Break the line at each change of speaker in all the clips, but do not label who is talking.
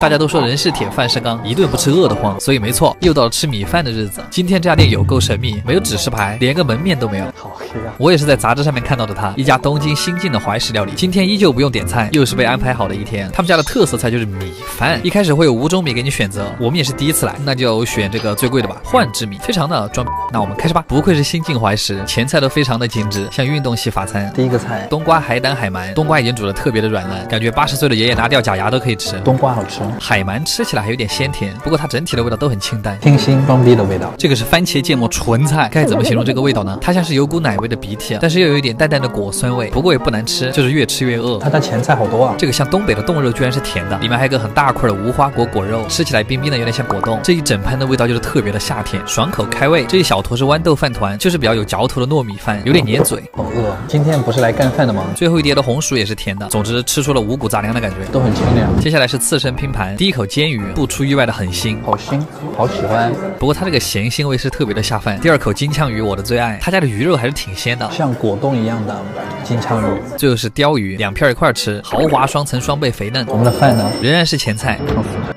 大家都说人是铁，饭是钢，一顿不吃饿得慌，所以没错，又到了吃米饭的日子。今天这家店有够神秘，没有指示牌，连个门面都没有。
好黑啊！
我也是在杂志上面看到的它，一家东京新晋的怀石料理。今天依旧不用点菜，又是被安排好的一天。他们家的特色菜就是米饭，一开始会有5种米给你选择，我们也是第一次来，那就选这个最贵的吧，幻之米，非常的装。那我们开始吧。不愧是新晋怀石，前菜都非常的精致，像运动系法餐。
第一个菜，
冬瓜海胆海鳗，冬瓜已经煮得特别的软烂，感觉80岁的爷爷拿掉假牙都可以吃。
冬瓜好吃，
海鳗吃起来还有点鲜甜，不过它整体的味道都很清淡，
清新装逼的味道。
这个是番茄芥末纯菜，该怎么形容这个味道呢？它像是有股奶味的鼻涕，但是又有一点淡淡的果酸味，不过也不难吃，就是越吃越饿。
它的前菜好多啊，
这个像东北的冻肉居然是甜的，里面还有个很大块的无花果果肉，吃起来冰冰的，有点像果冻。这一整盘的味道就是特别的夏天，爽口开胃。这一小坨是豌豆饭团，就是比较有嚼头的糯米饭，有点粘嘴。
好饿，今天不是来干饭的吗？
最后一碟的红薯也是甜的，总之吃出了五谷杂粮的感觉，
都很清凉。
接下来是刺身拼盘，第一口煎鱼，不出意外的很腥，
好腥，好喜欢。
不过它这个咸腥味是特别的下饭。第二口金枪鱼，我的最爱，他家的鱼肉还是挺鲜的，
像果冻一样的金枪鱼。
最后是鲷鱼，2片一块吃，豪华双层双倍肥嫩。
我们的饭呢，
仍然是前菜，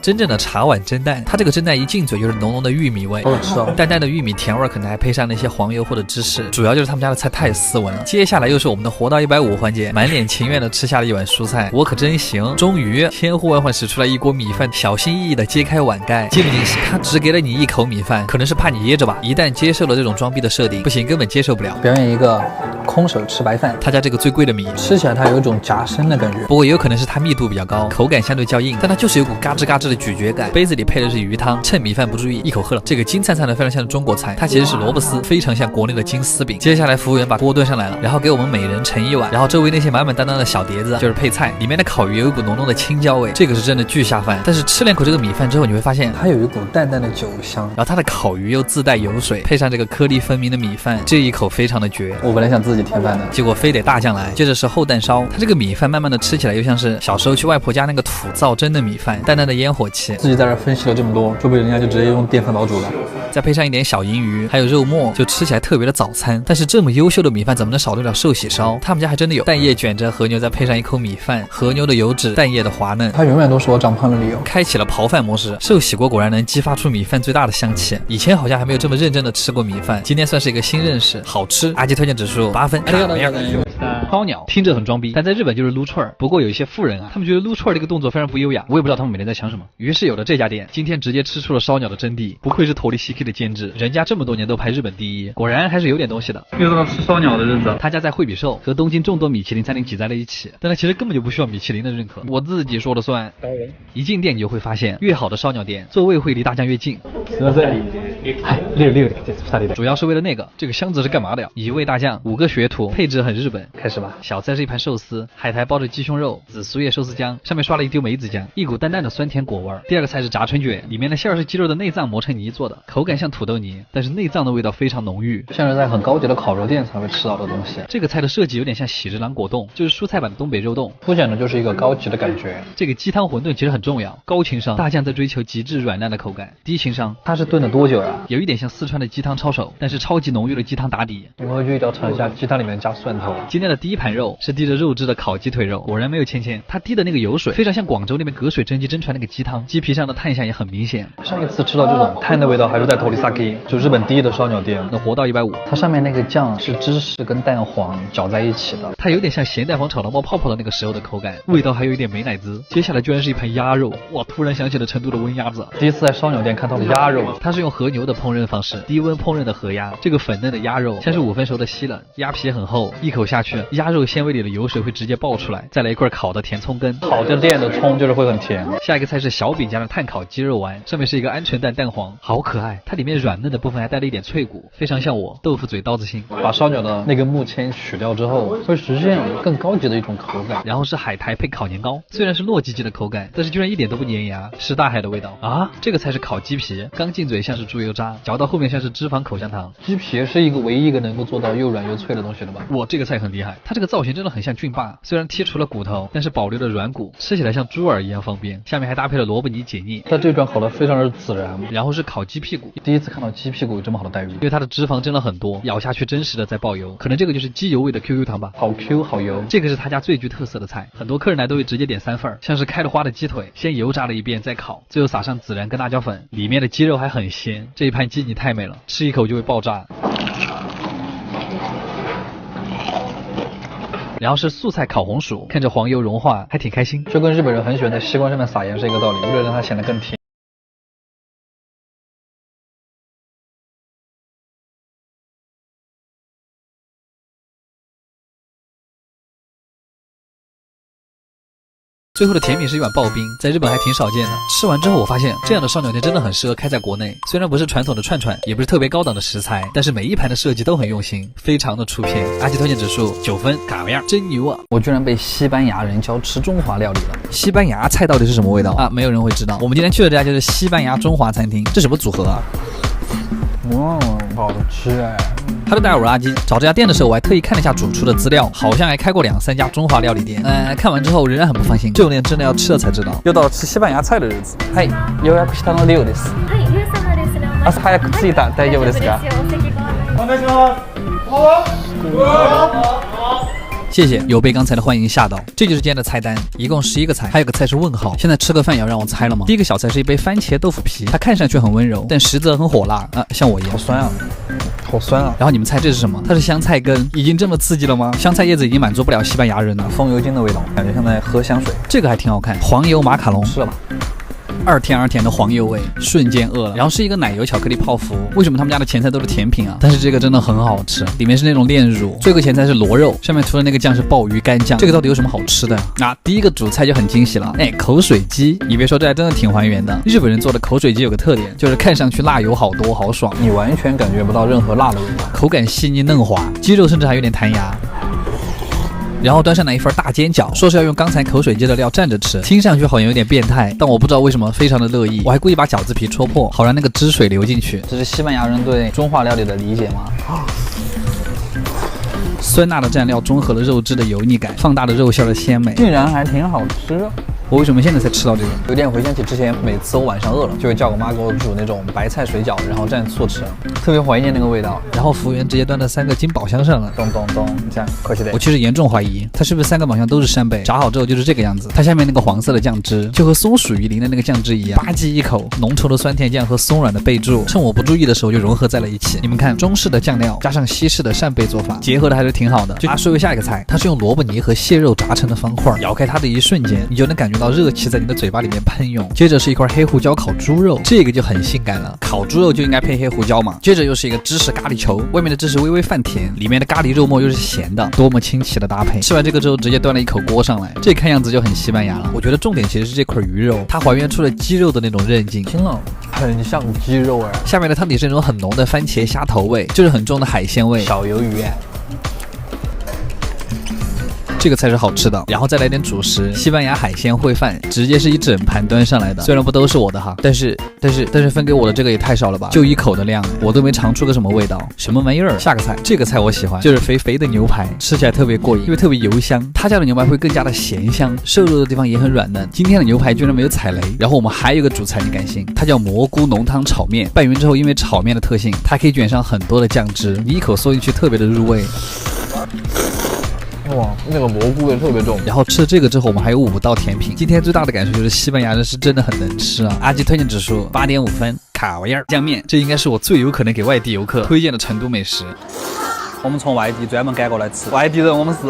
真正的茶碗蒸蛋，它这个蒸蛋一进嘴就是浓浓的玉米味，
好好吃哦，
淡淡的玉米甜味，可能还配上那些黄油或者芝士，主要就是他们家的菜太斯文了。接下来又是我们的活到150环节，满脸情愿的吃下了一碗蔬菜，我可真行。终于千呼万唤使出来一锅米饭，小心翼翼的揭开碗盖，惊不惊喜？他只给了你一口米饭，可能是怕你噎着吧，一旦接受了这种装逼的设定，不行，根本接受不了。
表演一个空手吃白饭，
他家这个最贵的米
吃起来它有一种夹生的感觉，
不过也有可能是它密度比较高，口感相对较硬，但它就是有股嘎吱嘎吱的咀嚼感。杯子里配的是鱼汤，趁米饭不注意一口喝了。这个金灿灿的非常像中国菜，它其实是萝卜丝，非常像国内的金丝饼。接下来服务员把锅端上来了，然后给我们每人盛一碗，然后周围那些满满当当的小碟子就是配菜，里面的烤鱼有一股浓浓的青椒味，这个是真的巨下饭。但是吃2口这个米饭之后，你会发现
它有一股淡淡的酒香，
然后它的烤鱼又自带油水，配上这个颗粒分明的米饭，这一口非常的绝。
我本来想自己添饭的，
结果非得大酱来。接着是厚蛋烧，它这个米饭慢慢的吃起来又像是小时候去外婆家那个土灶蒸的米饭，淡淡的烟火气。
自己在这分析了这么多，会不会人家就直接用电饭煲煮了？
再配上一点小银鱼，还有肉末，就吃起来特别的早餐。但是这么优秀的米饭怎么能少得了寿喜烧？他们家还真的有蛋液卷着和牛，再配上一口米饭，和牛的油脂，蛋液的滑嫩，
它永远都是我长胖的理由。
开启了刨饭模式，寿喜锅果然能激发出米饭最大的香气。以前好像还没有这么认真的吃过米饭，今天算是一个新认识，好吃。阿基推荐指数8分。烧鸟听着很装逼，但在日本就是撸串儿。不过有一些富人啊，他们觉得撸串儿这个动作非常不优雅，我也不知道他们每天在想什么。于是有了这家店，今天直接吃出了烧鸟的真谛。不愧是头里 CK 的监制，人家这么多年都排日本第一，果然还是有点东西的。
又到吃烧鸟的日子，
他家在惠比寿和东京众多米其林餐厅挤在了一起，但他其实根本就不需要米其林的认可，我自己说了算。一进店你就会发现，越好的烧鸟店座位会离大酱越近。主要是为了那个，这个箱子是干嘛的呀？1味大酱，5个学徒，配置很日本。开始吧。小菜是一盘寿司，海苔包着鸡胸肉，紫苏叶寿司酱，上面刷了一丢梅子酱，一股淡淡的酸甜果味。第二个菜是炸春卷，里面的馅儿是鸡肉的内脏磨成泥做的，口感像土豆泥，但是内脏的味道非常浓郁，
像是在很高级的烤肉店才会吃到的东西。
这个菜的设计有点像喜之郎果冻，就是蔬菜版的东北肉冻，
凸显的就是一个高级的感觉。
这个鸡汤馄饨其实很重要，高情商，大酱在追求极致软烂的口感，低情商，
它是炖了多久呀？
有一点像四川的鸡汤抄手，但是超级浓郁的鸡汤打底。
你们回去一定要尝一下鸡汤里面加蒜头。
今天的第一盘肉是滴着肉汁的烤鸡腿肉，果然没有芊芊，它滴的那个油水非常像广州那边隔水蒸鸡蒸出来那个鸡汤，鸡皮上的炭香也很明显。
上一次吃到这种炭的味道还是在Torisaki，就日本第一的烧鸟店，
能活到150。
它上面那个酱是芝士跟蛋黄搅在一起的，
它有点像咸蛋黄炒到冒泡泡的那个时候的口感，味道还有一点美乃滋。接下来居然是一盘鸭肉，哇，突然想起了成都的温鸭子。
第一次在烧鸟店看到了鸭肉，
它是用和牛的烹饪方式，低温烹饪的和鸭，这个粉嫩的鸭肉像是5分熟的西冷，鸭皮很厚，一口下去，鸭肉纤维里的油水会直接爆出来，再来一块烤的甜葱根，
好的店的葱就是会很甜。
下一个菜是小饼加上炭烤鸡肉丸，上面是一个鹌鹑蛋蛋黄，好可爱，它里面软嫩的部分还带了一点脆骨，非常像我豆腐嘴刀子心。
把烧鸟的那个木签取掉之后，会实现更高级的一种口感。
然后是海苔配烤年糕，虽然是糯叽叽的口感，但是居然一点都不粘牙，是大海的味道啊！这个菜是烤鸡皮，刚进嘴像是猪油渣，嚼到后面像是脂肪口香糖。
鸡皮是一个唯一一个能够做到又软又脆的东西了吧？
哇，这个菜很厉害，它这个造型真的很像菌霸，虽然剔除了骨头，但是保留了软骨，吃起来像猪耳一样方便。下面还搭配了萝卜泥解腻，
它这段烤的非常的自然。
然后是烤鸡屁股，
第一次看到鸡屁股有这么好的待遇，
因为它的脂肪真的很多，咬下去真实的在爆油，可能这个就是鸡油味的 QQ 糖吧，
好 Q 好油。
这个是他家最具特色的菜，很多客人来都会直接点3份，像是开了花的鸡腿，先油炸了一遍再烤，最后撒上孜然跟辣椒粉，里面的鸡肉还很鲜，这一盘鸡泥太美了，吃一口就会爆炸。然后是素菜烤红薯，看着黄油融化，还挺开心。
就跟日本人很喜欢在西瓜上面撒盐是一个道理，为了让它显得更甜。
最后的甜品是一碗刨冰，在日本还挺少见的。吃完之后我发现这样的烧鸟店真的很适合开在国内，虽然不是传统的串串，也不是特别高档的食材，但是每一盘的设计都很用心，非常的出片。阿基推荐指数9分，嘎样，真牛啊！
我居然被西班牙人教吃中华料理了。
西班牙菜到底是什么味道啊？没有人会知道。我们今天去的这家就是西班牙中华餐厅，这什么组合啊？
好吃哎！
哈喽，大家好，我是阿基。找这家店的时候，我还特意看了一下主厨的資料，好像还开过2、3家中華料理店。看完之後仍然很不放心，这种店真的要吃了才知道。
又到了吃西班牙菜的日子。はい、予約したのリオです。
はい、ゆう様ですね。
朝早く着いた、大丈夫ですか？
お席ご案内。
お願いします。
谢谢，有被刚才的欢迎吓到。这就是今天的菜单，一共11个菜，还有个菜是问号。现在吃个饭也要让我猜了吗？第一个小菜是一杯番茄豆腐皮，它看上去很温柔，但实则很火辣啊，像我一样。
好酸啊！好酸啊！
然后你们猜这是什么？它是香菜根，已经这么刺激了吗？香菜叶子已经满足不了西班牙人了。
风油精的味道，感觉像在喝香水。
这个还挺好看，黄油马卡龙，
吃了吧。
2甜2甜的黄油味，瞬间饿了。然后是一个奶油巧克力泡芙，为什么他们家的前菜都是甜品啊？但是这个真的很好吃，里面是那种炼乳。最后一个前菜是螺肉，上面涂的那个酱是鲍鱼干酱。这个到底有什么好吃的啊？第一个主菜就很惊喜了，口水鸡。你别说，这还真的挺还原的。日本人做的口水鸡有个特点，就是看上去辣油好多，好爽，
你完全感觉不到任何辣的味道，
口感细腻嫩滑，鸡肉甚至还有点弹牙。然后端上来一份大煎饺，说是要用刚才口水鸡的料蘸着吃，听上去好像有点变态，但我不知道为什么非常的乐意。我还故意把饺子皮戳破，好让那个汁水流进去。
这是西班牙人对中华料理的理解吗？
酸辣的蘸料中和了肉质的油腻感，放大了肉馅的鲜美，
竟然还挺好吃。
我为什么现在才吃到这个？
有点回想起之前，每次我晚上饿了，就会叫我妈给我煮那种白菜水饺，然后蘸醋吃，特别怀念那个味道。
然后服务员直接端了3个金宝箱上了，
咚咚咚，这样可惜的。
我其实严重怀疑，它是不是3个宝箱都是扇贝，炸好之后就是这个样子。它下面那个黄色的酱汁，就和松鼠鱼鳞的那个酱汁一样，吧唧一口，浓稠的酸甜酱和松软的贝柱，趁我不注意的时候就融合在了一起。你们看，中式的酱料加上西式的扇贝做法，结合的还是挺好的。说回下一个菜，它是用萝卜泥和蟹肉炸成的方块，咬开它的一瞬间，你就能感觉到热气在你的嘴巴里面喷涌。接着是一块黑胡椒烤猪肉，这个就很性感了，烤猪肉就应该配黑胡椒嘛。接着又是一个芝士咖喱球，外面的芝士微微泛甜，里面的咖喱肉末又是咸的，多么清奇的搭配。吃完这个之后，直接端了一口锅上来，这看样子就很西班牙了。我觉得重点其实是这块鱼肉，它还原出了鸡肉的那种韧劲，
听了很像鸡肉哎。
下面的汤底是那种很浓的番茄虾头味，就是很重的海鲜味，
小鱿鱼哎。
这个才是好吃的，然后再来点主食，西班牙海鲜烩饭，直接是一整盘端上来的。虽然不都是我的哈，但是分给我的这个也太少了吧，就1口的量，我都没尝出个什么味道，什么玩意儿？下个菜，这个菜我喜欢，就是肥肥的牛排，吃起来特别过瘾，因为特别油香。他家的牛排会更加的咸香，瘦肉的地方也很软嫩。今天的牛排居然没有踩雷。然后我们还有一个主菜，你敢信？它叫蘑菇浓汤炒面，拌匀之后，因为炒面的特性，它可以卷上很多的酱汁，你一口嗦进去特别的入味。
哇，那个蘑菇味特别重。
然后吃了这个之后，我们还有5道甜品。今天最大的感受就是西班牙人是真的很能吃啊！阿基推荐指数8.5分，卡维尔酱面，这应该是我最有可能给外地游客推荐的成都美食。
我们从外地专门赶过来吃，外地人我们是。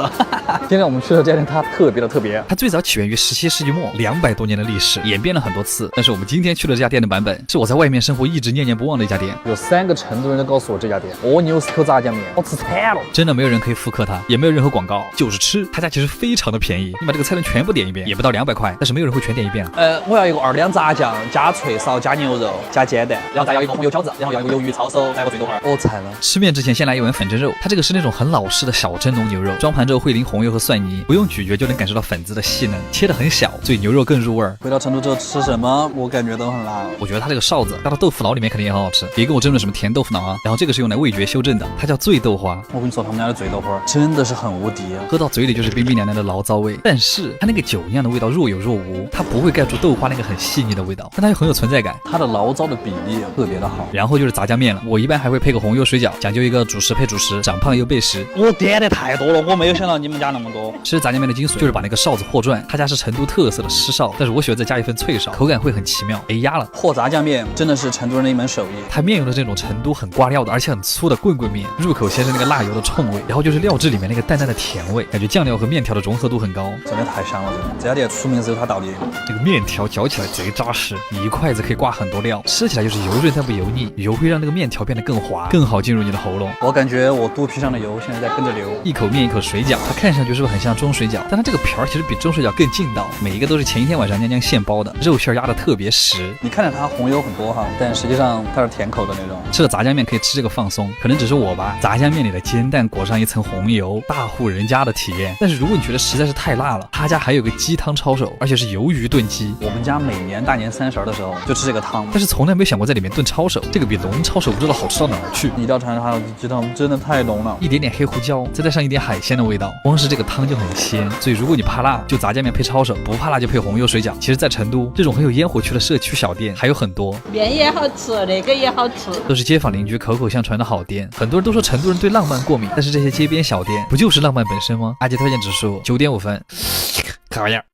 今天我们去的这家店它特别的特别，
它最早起源于17世纪末，200多年的历史，演变了很多次。但是我们今天去的这家店的版本，是我在外面生活一直念念不忘的一家店。
有3个成都人都告诉我这家店牛丝口炸酱面好吃惨了，
真的没有人可以复刻它，也没有任何广告，就是吃。他家其实非常的便宜，你把这个菜单全部点一遍，也不到200块，但是没有人会全点一遍啊。
我要一个2两炸酱加脆臊加牛肉加煎蛋，然后再要一个红油饺子，然后要一个鱿鱼抄手，来个最多块。哦，惨了！
吃面之前先来一碗粉蒸肉，它这个是那种很老式的小蒸笼牛肉，装盘之后会淋红油和蒜泥，不用咀嚼就能感受到粉质的细嫩，切得很小，所以牛肉更入味儿。
回到成都之后吃什么，我感觉都很辣。
我觉得它这个臊子加到豆腐脑里面肯定也很好吃，别跟我争论什么甜豆腐脑啊。然后这个是用来味觉修正的，它叫醉豆花。
我跟你说，他们家的醉豆花真的是很无敌啊，
喝到嘴里就是冰冰凉凉的醪糟味，但是它那个酒酿的味道若有若无，它不会盖住豆花那个很细腻的味道，但它又很有存在感。
它的醪糟的比例特别的好。
然后就是炸酱面了，我一般还会配个红油水饺，讲究一个主食配主食，长胖又备食。
我点的太多了，我没有想到你们家那么多。
其实炸酱面的精髓就是把那个臊子和转，他家是成都特色的湿臊，但是我喜欢再加一份脆臊，口感会很奇妙。哎压了，
和炸酱面真的是成都人的一门手艺。
它面用的这种成都很挂料的，而且很粗的棍棍面，入口先是那个辣油的冲味，然后就是料汁里面那个淡淡的甜味，感觉酱料和面条的融合度很高，
真的太香了。这家店出名只有它道理。
这个面条嚼起来贼扎实，一筷子可以挂很多料，吃起来就是油润但不油腻，油会让那个面条变得更滑，更好进入你的喉咙。
我感觉我肚皮上的油现在在跟着流。
一口面一口水饺，它看上去是不是很像中水饺？但它这个皮儿其实比中水饺更劲道，每一个都是前一天晚上娘娘现包的，肉馅压得特别实。
你看着它红油很多哈，但实际上它是甜口的那种。
吃了炸酱面可以吃这个放松，可能只是我吧。炸酱面里的煎蛋裹上一层红油，大户人家的体验。但是如果你觉得实在是太辣了，他家还有个鸡汤抄手，而且是鱿鱼炖鸡。
我们家每年大年30的时候就吃这个汤，
但是从来没有想过在里面炖抄手，这个比龙抄手不知道好吃到哪儿去。
一定要尝尝它的鸡汤，真的太浓了，
一点点黑胡椒，再带上一点海鲜的味道，光是这个汤就很鲜。所以如果你怕辣，就炸酱面配抄手；不怕辣就配红油水饺。其实，在成都这种很有烟火气的社区小店还有很多，
面也好吃，那个也好吃，
都是街坊邻居口口相传的好店。很多人都说成都人对浪漫过敏，但是这些街边小店不就是浪漫本身吗？阿杰推荐指数9.5分，卡玩意儿。